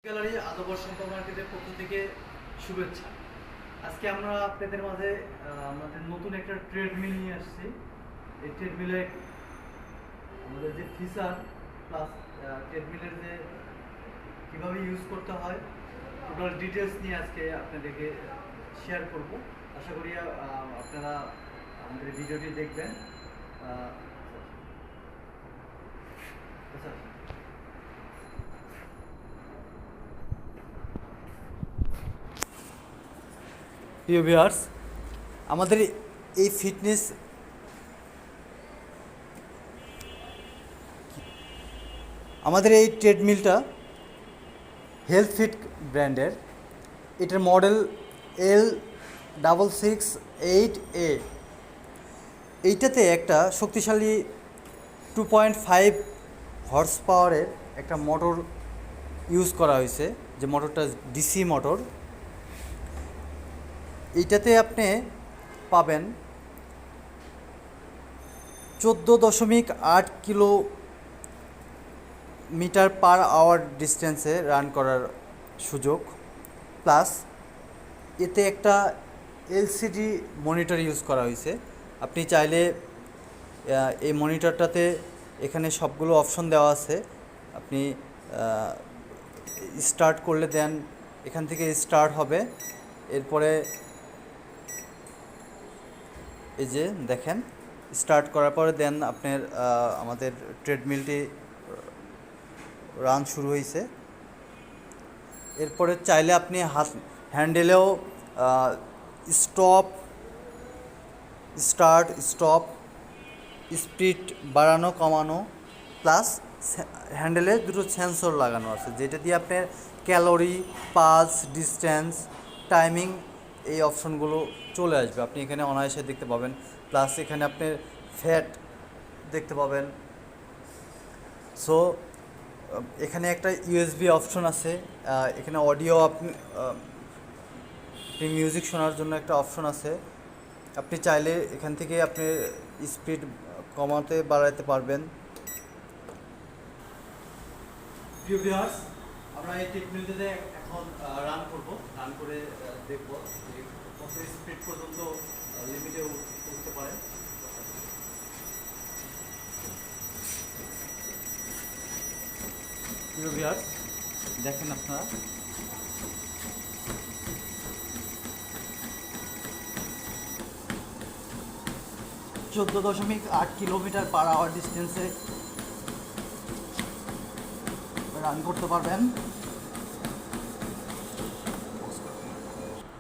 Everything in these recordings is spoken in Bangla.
গ্যালারি আদাবর সম্পা মার্কেটের পক্ষ থেকে শুভেচ্ছা। আজকে আমরা আপনাদের মাঝে আমাদের নতুন একটা ট্রেডমিল নিয়ে আসছি। এই ট্রেডমিলে আমাদের যে ফিচার প্লাস ট্রেডমিলের যে কীভাবে ইউজ করতে হয় টোটাল ডিটেলস নিয়ে আজকে আপনাদেরকে শেয়ার করব। আশা করি আপনারা আমাদের ভিডিওটি দেখবেন। আচ্ছা, প্রিয় ভিউয়ার্স, আমাদের এই ট্রেডমিলটা হেলথ ফিট ব্র্যান্ডের। এটার মডেল L668A। এইটাতে একটা শক্তিশালী 2.5 হর্স পাওয়ারের একটা মোটর ইউজ করা হয়েছে, যে মোটরটা ডিসি মোটর। এইটাতে আপনি পাবেন 14.8 কিলোমিটার পার আওয়ার ডিস্টেন্সে রান করার সুযোগ, প্লাস এতে একটা এলসিডি মনিটর ইউজ করা হয়েছে। আপনি চাইলে এই মনিটরটাতে এখানে সবগুলো অপশন দেওয়া আছে। আপনি স্টার্ট করলে দেন এখান থেকে স্টার্ট হবে। এরপরে এই যে দেখেন, স্টার্ট করার পরে দেন আপনার আমাদের ট্রেডমিলটি রান শুরু হয়েছে। এরপরে চাইলে আপনি হ্যান্ডেলেও স্টপ, স্টার্ট, স্টপ, স্পিড বাড়ানো কমানো, প্লাস হ্যান্ডেলে দুটো সেন্সর লাগানো আছে, যেটা দিয়ে আপনার ক্যালোরি, পালস, ডিস্টেন্স, টাইমিং এই অপশনগুলো চলে আসবে। আপনি এখানে অনায়াসে দেখতে পাবেন। প্লাস এখানে আপনি ফ্যাট দেখতে পাবেন। সো এখানে একটা ইউএসবি অপশন আছে। এখানে অডিও আপনি মিউজিক শোনার জন্য একটা অপশন আছে। আপনি চাইলে এখান থেকে আপনি স্পিড কমাতে বাড়াতে পারবেন। প্রিয় ভিউয়ার্স, আমরা এই ট্রেডমিলটাতে এখন রান করব। রান করে দেখব যে কত স্পিড পর্যন্ত লিমিটে উঠতে পারে। প্রিয় ভিউয়ার্স, দেখেন আপনারা 14.8 কিলোমিটার পার আওয়ার ডিস্টেন্সে রান করতে পারবেন।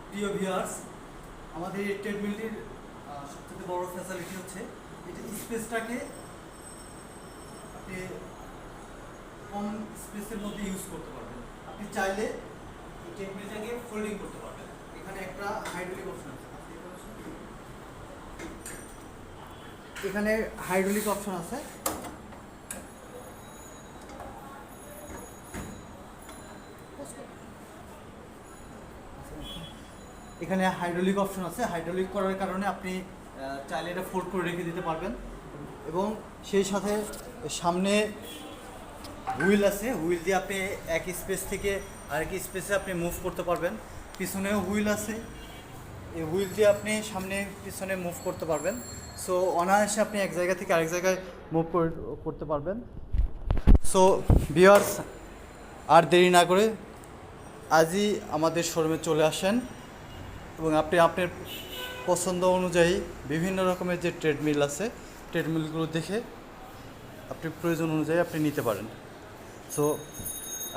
প্রিয় ভিউয়ার্স, আমাদের এই ট্রেডমিলটির সবচেয়ে বড় ফ্যাসিলিটি হচ্ছে এটা স্পেসটাকে আপনি কম স্পেসের মধ্যে ইউজ করতে পারবেন। আপনি চাইলে এই ট্রেডমিলটাকে ফোল্ডিং করতে পারবেন। এখানে একটা হাইড্রোলিক অপশন আছে। এখানে হাইড্রোলিক অপশন আছে। এখানে হাইড্রোলিক অপশন আছে। হাইড্রোলিক করার কারণে আপনি চাইলে এটা ফোল্ড করে রেখে দিতে পারবেন, এবং সেই সাথে সামনে হুইল আছে। হুইল দিয়ে আপনি এক স্পেস থেকে আরেক স্পেসে আপনি মুভ করতে পারবেন। পিছনেও হুইল আছে। এই হুইল দিয়ে আপনি সামনে পিছনে মুভ করতে পারবেন। সো অনায়াসে আপনি এক জায়গা থেকে আরেক জায়গায় মুভ করতে পারবেন। সো ভিউয়ার্স, আর দেরি না করে আজই আমাদের শোরুমে চলে আসেন, এবং আপনি আপনার পছন্দ অনুযায়ী বিভিন্ন রকমের যে ট্রেডমিল আছে, ট্রেডমিলগুলো দেখে আপনি প্রয়োজন অনুযায়ী আপনি নিতে পারেন। সো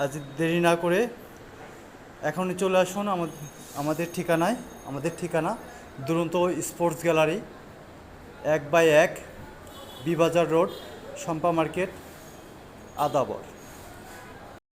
আজ দেরি না করে এখনই চলে আসুন আমাদের ঠিকানায়। আমাদের ঠিকানা দুরন্ত স্পোর্টস গ্যালারি, 1/1 বিবাজার রোড, শম্পা মার্কেট, আদাবর।